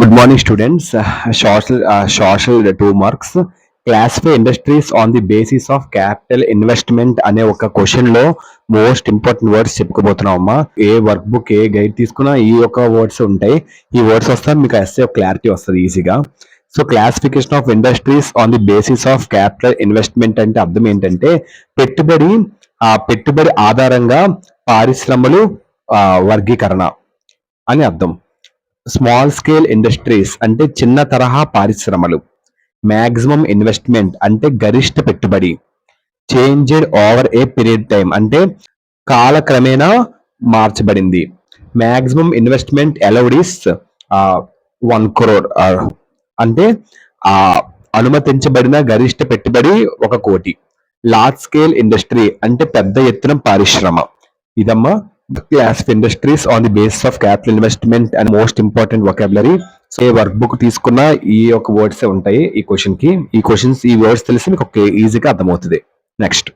Good morning, students. Social 2 marks. Classify industries on the basis of capital investment అనే ఒక question లో most important words చెప్పుకోబోతున్నామమ్మా. ఏ workbook ఏ guide తీసుకున్నా ఈ యొక్క వర్డ్స్ ఉంటాయి. ఈ వర్డ్స్ వస్తే మీకు ఎస్ఏ క్లారిటీ వస్తుంది ఈజీగా. So classification of industries on the basis of capital investment అంటే అర్థం ఏంటంటే పెట్టుబడి ఆధారంగా పారిశ్రమలు వర్గీకరణ అని అర్థం. స్మాల్ స్కేల్ ఇండస్ట్రీస్ అంటే చిన్న తరహా పారిశ్రమలు. మ్యాక్సిమం ఇన్వెస్ట్మెంట్ అంటే గరిష్ట పెట్టుబడి. Changed over a period time అంటే కాలక్రమేణా మార్చబడింది. Maximum investment allowed is 1 crore అంటే అనుమతించబడిన గరిష్ట పెట్టుబడి 1 కోటి. లార్జ్ స్కేల్ ఇండస్ట్రీ అంటే పెద్ద ఎత్తున పారిశ్రమ. ఇదమ్మా class of industries on the basis of capital investment and most important vocabulary. So A work book తీసుకున్నా ఈ యొక్క వర్డ్స్ ఉంటాయి ఈ క్వశ్చన్ కి. ఈ వర్డ్స్ తెలిసి మీకు ఈజీగా అర్థమవుతుంది. నెక్స్ట్